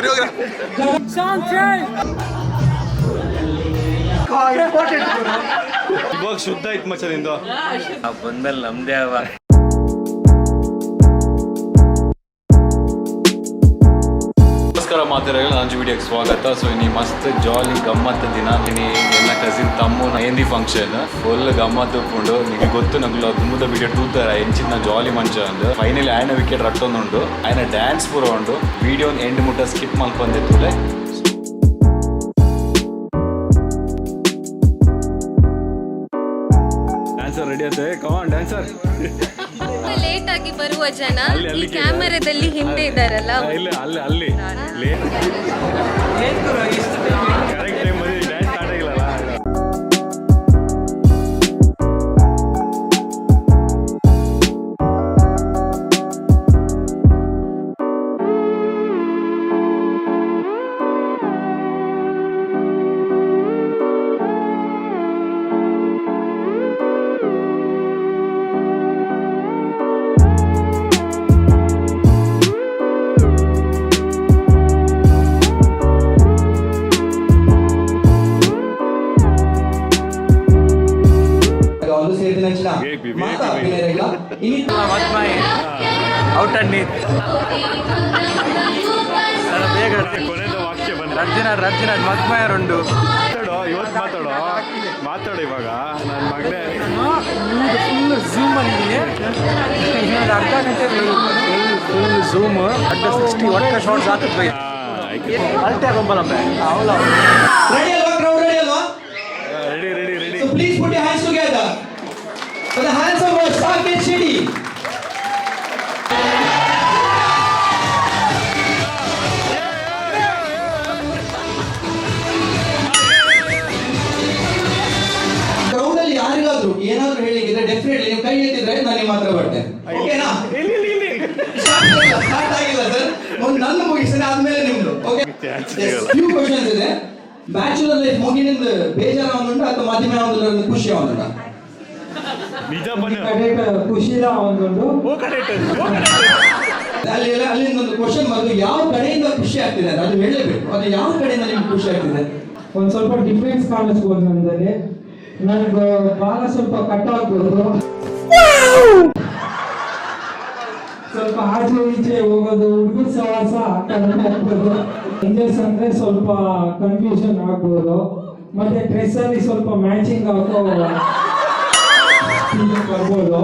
ಇವಾಗ ಶುದ್ಧ ಐತ್ ಮಚ್ಚ ನಿಂದು ಬಂದ್ಮೇಲೆ ನಮ್ದೇ ಅವ. ನಮಸ್ಕಾರ ಮಾತಾಡೋಲ್ಲ ನಂಜು ವಿಡಿಯೋಗೆ ಸ್ವಾಗತ. ಸೊ ಇನ್ನಿ ಮಸ್ತ್ ಜಾಲಿ ಗಮ್ಮತ್ತು ದಿನ ತಿನಿ ಎಲ್ಲ ಕಸಿನ್ ತಮ್ಮನ ಏಂದಿ ಫಂಕ್ಷನ್ ಫುಲ್ ಗಮ್ಮತ್ತು ಉಂಡು. ನಿಮಗೆ ಗೊತ್ತು ನಗಲು ತುಂಬದ ವಿಡಿಯೋ ತೂತಾರ ಎಂಚಿನ ಜಾಲಿ ಮಂಚ ಅಂದು ಫೈನಲಿ ಆಯ್ನ ವಿಕೆಟ್ ರಟ್ಟೊಂದುಂಡು ಆಯ್ನ ಡ್ಯಾನ್ಸ್ ಪೂರ ಉಂಡು. ವಿಡಿಯೋ ಎಂಡ್ ಮುಟ್ಟ ಸ್ಕಿಪ್ ಮಾಡ್ಕೊಂಡೆತ್ತುಲೆ. ಡ್ಯಾನ್ಸರ್ ರೆಡಿ ಆಯ್ತು, ಕಮಾನ್ ಡ್ಯಾನ್ಸರ್. ಲೇಟ್ ಆಗಿ ಬರುವ ಜನ ಈ ಕ್ಯಾಮೆರಾದಲ್ಲಿ ಹಿಂದೆ ಇದ್ದಾರಲ್ಲ, ಅಲ್ಲಿ ಕರೆಕ್ಟ್ ಟೈಮ್ ಬಂದು ಡ್ಯಾನ್ಸ್ ಸ್ಟಾರ್ಟ್ ಆಗಿಲ್ಲಲ್ಲ. ರರ್ಜಿನ ಮಗ್ಮಾಯರುಂಡು ಇವತ್ತು ಮಾತಾಡೋ ಇವಾಗ ನನ್ನ ಮಗನೇ ಫುಲ್ ಝೂಮ್ ಬಂದಿದ್ದೀನಿ. ಇನ್ನೊಂದು ಅರ್ಧ ಗಂಟೆ ಫುಲ್ ಝೂಮ್ ಅಡ್ಡ 60 ಒಟ್ಟ ಶಾರ್ಟ್ಸ್ ಆಗ್ತದೆ. ಅಲ್ಟೆ ಆಗೋಂಬಲ್ಲಮ್ಮ ಅವಳ ರೆಡಿ ಅಲ್ವಾ? ಕ್ರೌಡ್ ರೆಡಿ ಅಲ್ವಾ? Ready. So please put your hands together for the hands of our Saket City. Crowd ಅಲ್ಲಿ ಯಾರಿಗಾದ್ರೂ ಏನಾದ್ರೂ ಹೇಳಿದ್ರೆ ಡೆಫಿನೆಟ್ಲಿ ನೀವು ಕೈ ಎತ್ತಿದ್ರೆ ನಾನು ನಿಮ್ಮ ಹತ್ರ ಬರ್ತೇನೆ. ಓಕೆನಾ? ಸ್ಟಾರ್ಟ್ ಆಗಿಲ್ಲ ಸರ್, ಒಂದು ನನ್ನ ಮುಗಿಸಿದ್ರೆ ಆದ್ಮೇಲೆ ನಿಮ್ದು. ಓಕೆ, ಫ್ಯೂ ಕ್ವಶನ್ಸ್ ಇದೆ. ಬ್ಯಾಚುಲರ್ ಲೈಫ್ ಮುಗಿನಿಂದ ಬೇಜಾರ ಒಂದುಂಟು ಅಥವಾ ಮಧ್ಯಮ ಒಂದುಂಟು ಖುಷಿ ಒಂದುಂಟ? ನಿಜ ಖುಷಿದ ಒಂದುಂಟು. ಅಲ್ಲಿಂದ ಒಂದು ಕ್ವಶನ್ ಬಂದು ಯಾವ ಕಡೆಯಿಂದ ಖುಷಿ ಆಗ್ತಿದೆ ಅಂತ ಅದು ಹೇಳಬೇಕು. ಅದು ಯಾವ ಕಡೆಯಿಂದ ನಿಮ್ಗೆ ಖುಷಿ ಆಗ್ತಿದೆ? ಒಂದು ಸ್ವಲ್ಪ ಡಿಫ್ರೆನ್ಸ್ ಕಾಣಿಸ್ಬೋದು ನನ್ನಲ್ಲಿ. ನನಗೆ ಬಾಲ ಸ್ವಲ್ಪ ಕಟ್ ಆಗ್ಬೋದು, ಸ್ವಲ್ಪ ಆಚೆ ಈಚೆ ಹೋಗೋದು, ಹುಡುಗರ ಸವಾಸ ಕಡಿಮೆ ಆಗ್ಬೋದು. ಇಂಜಸ್ ಅಂದ್ರೆ ಸ್ವಲ್ಪ ಕನ್ಫ್ಯೂಷನ್ ಆಗ್ಬೋದು. ಮತ್ತೆ ಡ್ರೆಸ್ ಅಲ್ಲಿ ಸ್ವಲ್ಪ ಮ್ಯಾಚಿಂಗ್ ಆಗೋ ಬರ್ಬೋದು.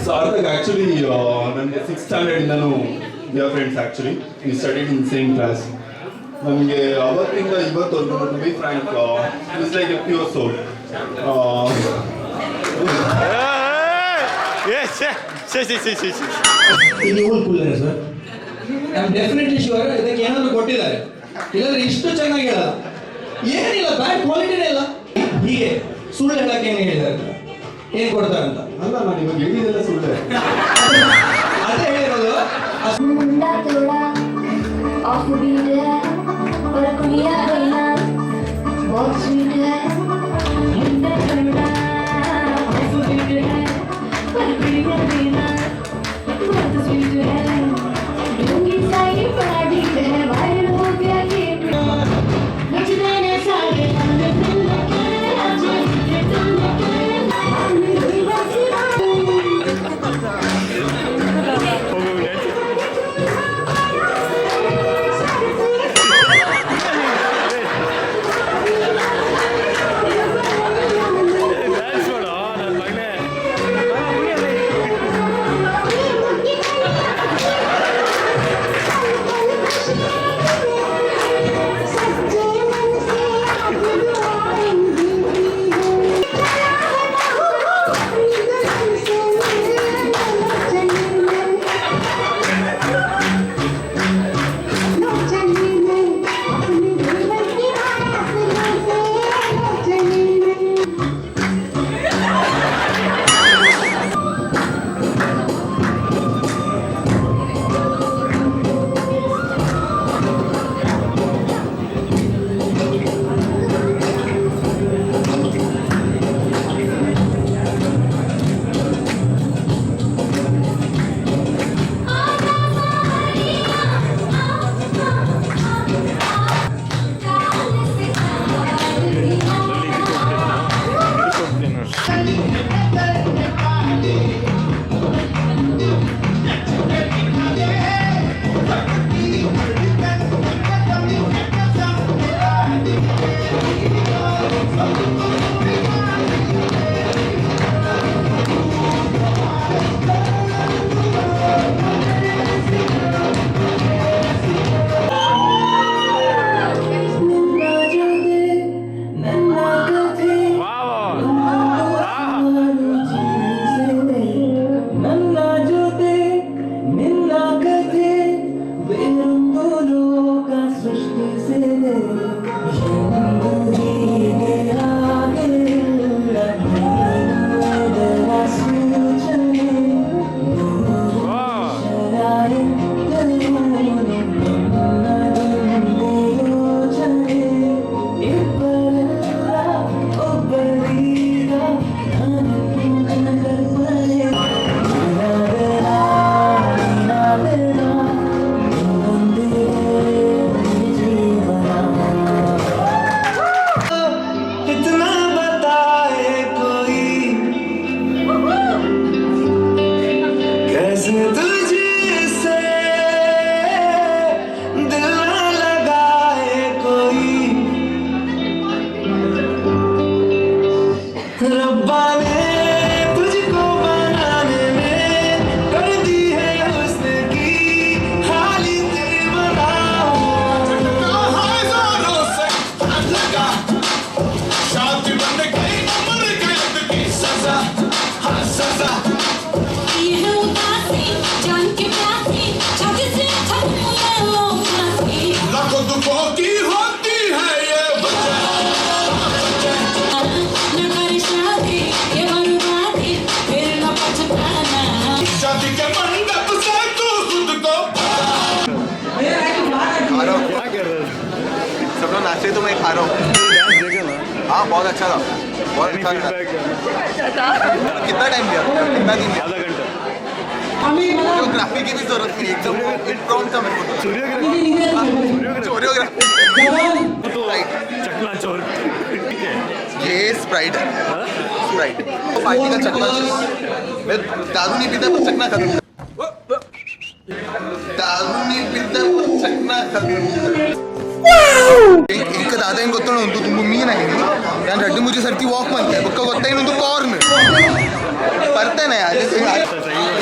Sarthak actually, ನನ್ನ 6th standard ಇಂದನೂ we are friends actually. We studied in the same class. ನಮಗೆ ಅವತ್ತಿಂದ ಇವತ್ತವರೆಗೂ to be frank, it's like a pure soul. ನೀವು cooler sir, I am definitely sure ಇದಕ್ಕೆ ಏನಾದರೂ ಕೊಟ್ಟಿದ್ದಾರೆ. ಇಲ್ಲಾಂದ್ರೆ ಇಷ್ಟು ಚೆನ್ನಾಗಿ ಹೇಳಲ್ಲ. ಏನಿಲ್ಲ, ಬ್ಯಾಡ್ ಕ್ವಾಲಿಟಿನೇ ಇಲ್ಲ. ಹೀಗೆ ಸುಳ್ಳು ಹೇಳಕ್ಕೆ ಏನು ಹೇಳಿದ್ದಾರೆ, ಏನು ಕೊಡ್ತಾರಂತ ಅಲ್ಲ, ನಾನು ಇವಾಗ ಹೇಳಿದೆಲ್ಲ ಸುಳ್ಳೆ. ಅದೇ ಹೇಳಿರೋದು. बहुत स्वीट है, डूंगी साइड बड़ा डीप है, वायरल हो गया कि सब लोग नाचे तो मैं खा रहा हूँ। हाँ बहुत अच्छा था, बहुत अच्छा था। कितना टाइम लिया, कितना दिन लिया? आधा घंटा। कोरियोग्राफी की भी जरूरत नहीं, एकदम इम्प्रॉम्प्ट था मेरे को। कोरियोग्राफी चकना चोर। ये स्प्राइट है, स्प्राइट पार्टी का चकना। मैं दारू नहीं पीता पर चकना खाता हूँ। दारू नहीं पीता पर चकना खाता हूँ। ಈಗ ದಾದ ಗೊತ್ತೋಣ ಒಂದು ತುಂಬ ಮೀನಾಗಿ ನಾನು ರೆಡ್ಡಿ ಮುಜಿ ಸರ್ತಿ ವಾಕ್ ಮಾಡ್ತೆ ಬೊಕ್ಕ ಗೊತ್ತ ಇನ್ನೊಂದು ಕಾರ್ನ್ ಬರ್ತಾನೆ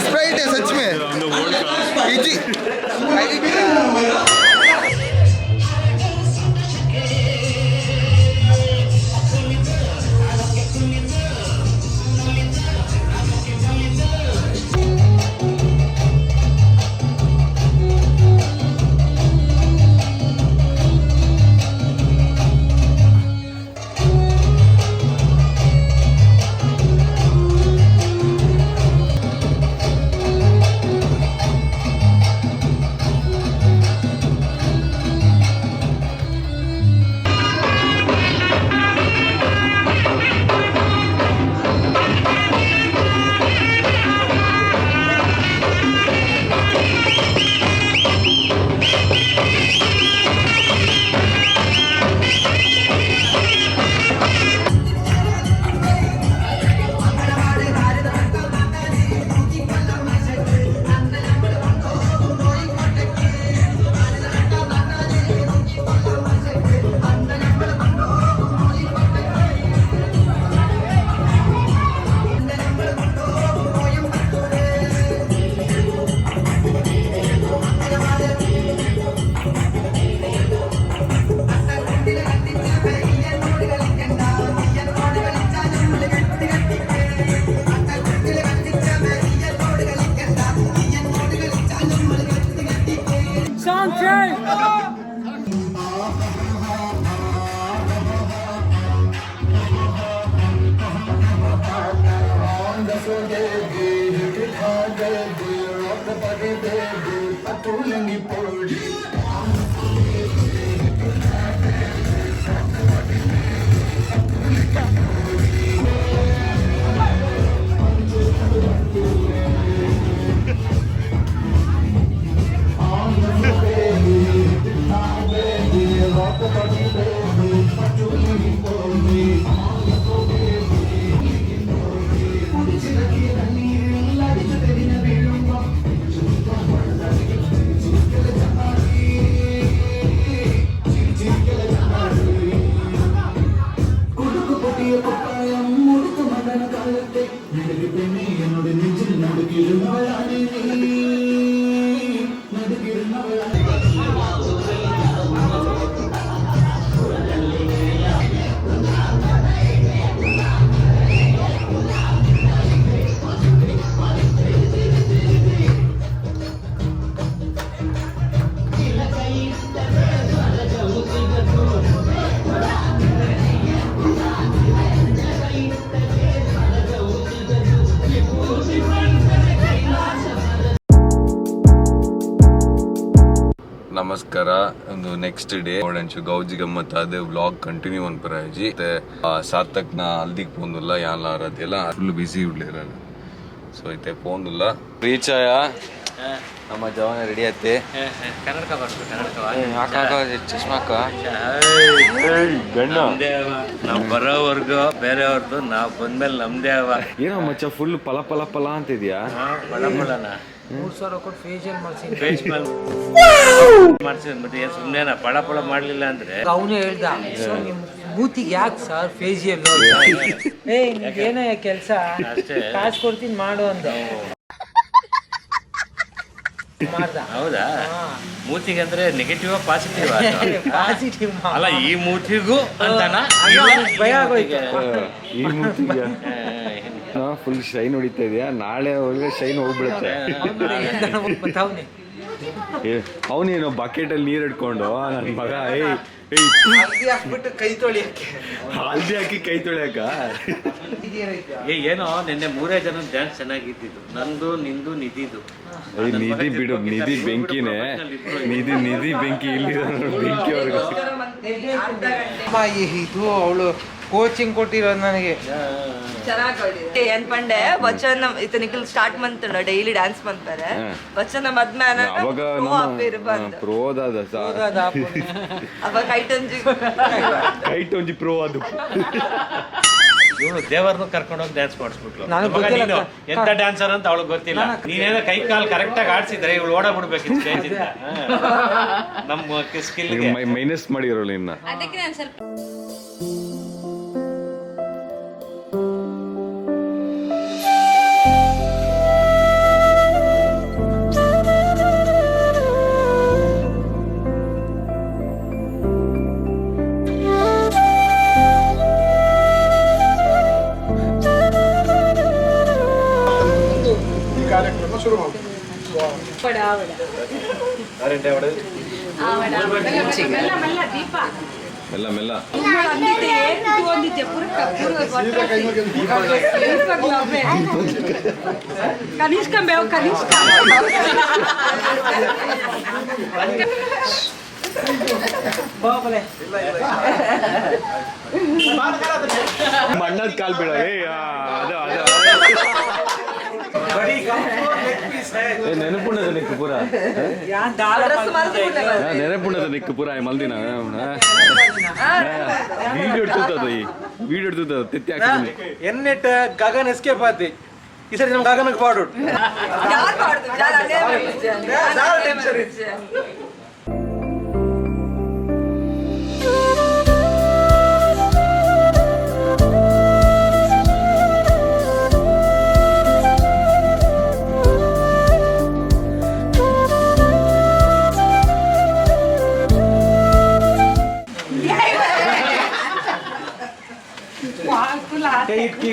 ಸ್ಪ್ರೈಟ್ ಸಚ್ ಮೇ ಇಜಿ ನಮಸ್ಕಾರ ಒಂದು ನೆಕ್ಸ್ಟ್ ಡೇ ಓಡಂಚು ಗೌಜಿ ಗಮ್ಮತ್ ಅದು ವ್ಲಾಗ್ ಕಂಟಿನ್ಯೂ ಅನ್ಪರಾಜಿ ಮತ್ತೆ ಸಾರ್ಥಕ್ ನಾ ಹಲ್ದಿಗೆ ಪೋಂದುಲ್ಲ ಯಾನ್ಲಾರ ಅದೆಲ್ಲ ಫುಲ್ ಬಿಸಿ ಉಡ್ಲಿರಲ್ಲ ಸೊ ಐತೆ ಪೋಂದುಲ್ಲ ರೀಚ್ ಆಯ ನಮ್ಮ ಜವಾನ ರೆಡಿ ಆಯ್ತೆ ಚಶ್ಮಾಕ ಗಂಡ ನಾವು ಬರೋವರ್ಗು ಬೇರೆಯವ್ರದ್ದು ನಾವು ಬಂದ್ಮೇಲೆ ನಮ್ದೇ ಅವ ಏನೋ ಮಚ್ಚ ಫುಲ್ ಪಲ ಪಲ ಪಲ ಅಂತಿದ್ಯಾ ಪಳಪಳನ 3,000 ಕೊಟ್ಟು ಫೇಶಿಯಲ್ ಮಾಡ್ಸಿ ಮಾಡ್ಸಿದ್ ಮತ್ತೆ ಸುಮ್ಮನೆ ಪಳಪಳ ಮಾಡ್ಲಿಲ್ಲ ಅಂದ್ರೆ ಅವನು ಹೇಳ್ದ ಸರ್ ನಿಮ್ ಮೂತಿಗೆ ಯಾಕೆ ಸರ್ ಫೇಶಿಯಲ್ ಏನ ಕೆಲಸ ಕಾಸು ಕೊಡ್ತೀನಿ ಮಾಡು ಅಂದ ಮಾಡ್ದ ಹೌದಾ ಮೂತಿಗೆ ಅಂದ್ರೆ ನೆಗೆಟಿವ್ ಪಾಸಿಟಿವ್ ಪಾಸಿಟಿವ್ ಅಲ್ಲ ಈ ಮೂತಿಗೂ ಅಂತಾನ ಭಯ ಆಗೋಯ್ತು ಈ ಮೂತಿಗೆ ಫುಲ್ ಶೈನ್ ಹೊಡಿತಾ ಇದೆಯಾ ನಾಳೆ ಒಳಗೆ ಶೈನ್ ಹೋಗ್ಬಿಡುತ್ತೆ ಅವನೇನೋ ಬಕೆಟ್ ಅಲ್ಲಿ ನೀರ್ ಇಟ್ಕೊಂಡು ನನ್ನ ಮಗ ಹಾಕ್ಬಿಟ್ಟು ಕೈ ತೊಳಿಯಕ್ಕೆ ಹಲ್ದಿ ಹಾಕಿ ಕೈ ತೊಳಿಯಕ ಏನೋ ನಿನ್ನೆ 3 ಜನ ಡ್ಯಾನ್ಸ್ ಚೆನ್ನಾಗಿದ್ದು, ನಂದು ನಿಂದು ನಿಧಿದು. ನಿಧಿ ಬಿಡು, ನಿಧಿ ಬೆಂಕಿನೇ, ನಿಧಿ ಬೆಂಕಿ ಇಲ್ಲಿ ಬೆಂಕಿ ಅವ್ರಿಗೆ. ಇದು ಅವಳು ಕೋಚಿಂಗ್ ಕೊಟ್ಟಿರೋದು ನನಗೆ. ಚೆನ್ನಾಗಿ ಅನ್ಪಂಡೆ ವಚನ ಇತನಿಕಲ್ ಸ್ಟಾರ್ಟ್ ಮಂತುಂಡ ಡೈಲಿ ಡ್ಯಾನ್ಸ್ ಮಂತಾರೆ ವಚನ ಮದ್ಮೇಲೆ ಅವಾಗ ಪ್ರೋದಾದ ಅವ ಕೈಟ್ ಒಂಜಿ ಪ್ರೋ ಅದು. ಇವಳು ದೇವರನ್ನು ಕರ್ಕೊಂಡೋಗಿ ಡ್ಯಾನ್ಸ್ ಮಾಡಿಸ್ಬಿಟ್ಲು. ನನಗೆ ಮಗ ಗೊತ್ತಿಲ್ಲ. ನೀನು ಎಂತ ಡ್ಯಾನ್ಸರ್ ಅಂತ ಅವಳಿಗೆ ಗೊತ್ತಿಲ್ಲ. ನೀನೇನೋ ಕೈ ಕಾಲು ಕರೆಕ್ಟಾಗಿ ಆಡ್ಸಿದ್ರೆ ಇವಳು ಓಡಾಡ್ಬಿಡ್ಬೇಕಿತ್ತು ಸ್ಟೇಜಿಂದ. ನಮ್ಮ ಸ್ಕಿಲ್ಗೆ ಮೈನಸ್ ಮಾಡಿರೋಳು ಇನ್ನ. ಅದಕ್ಕೆ ನಾನು ಸ್ವಲ್ಪ ಮೆಲ್ಲ ಮೆಲ್ಲ. ಕನಿಷ್ಕ ಮೇವು ಕನಿಷ್ಕ ಮಣ್ಣದ್ ಕಾಲ್ ಬೀಳ. ನೆನಪುಣ್ಣದ ನಿಕ್ಕು ಪೂರ, ನೆನಪುಣ್ಣದ ನಿಕ್ಕು ಪೂರ ಮಲ್ದಿನ ವೀಡಿಯೋ ಎಡ್ತದ, ಈ ವೀಡಿಯೋ ಎಡ್ತದ ತೆತ್ತಿ ಹಾಕಿದ್ದೀನಿ. ಎನ್ನೆಟ್ ಗಗನ್ ಎಸ್ಕೇಪ್ ಆತಿ. ಈ ಸರಿ ನಮ್ ಗಗನಕ್ಕೆ ಪಾಡು. ಯಾರು ಮಾಡ್ತಾರೆ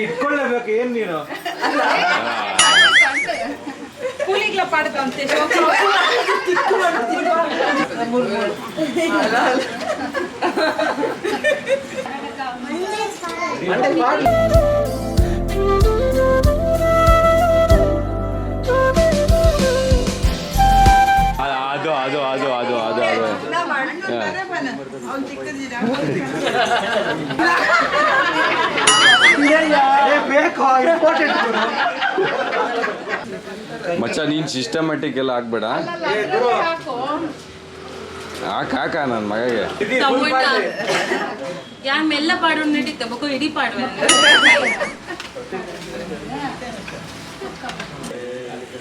ಇಟ್ಕೊಳ್ಳೇಬೇಕು. ಏನ್ ನೀನು ಕೂಲಿಗ್ಲ ಪಾಡ್ದಂತೆ ಅದು ಅದು ಅದು ಅದು ಅದು ಮಚ್ಚ, ನೀನ್ ಸಿಸ್ಟಮ್ಯಾಟಿಕ್ ಎಲ್ಲ ಆಗ್ಬೇಡ. ಹಾಕ ನನ್ನ ಮಗಗೆ. ಯಾ ಮೆಲ್ಲ ಪಾಡು ನಡೀತ ಬಕೋ ಇಡೀ ಪಾಡುವೆ.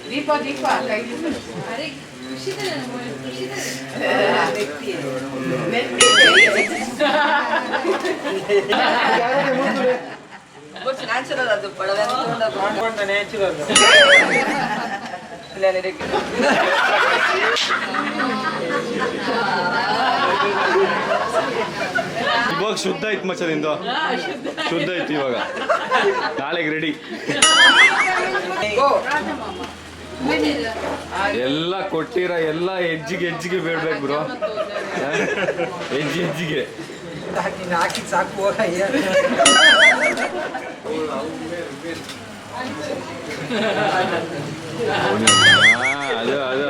ದೀಪ ಅರೆ ನ್ಯಾಚುರಲ್ ಅದು ಪಡವೆ ನ್ಯಾಚುರಲ್. ಇವಾಗ ಶುದ್ಧ ಐತ್ ಮಚ್ಚ ನಿಂದು, ಶುದ್ಧ ಐತಿ ಇವಾಗ. ನಾಳೆಗೆ ರೆಡಿ. ಎಲ್ಲ ಕೊಟ್ಟಿರ ಎಲ್ಲ ಹೆಜ್ಜಿಗೆ ಬೇಡ್ಬೇಕು ಬ್ರೋ, ಹೆಜ್ಜಿಗೆ ಹಾಕಿ ಸಾಕು ಹೋಗ. ಅದು ಅದು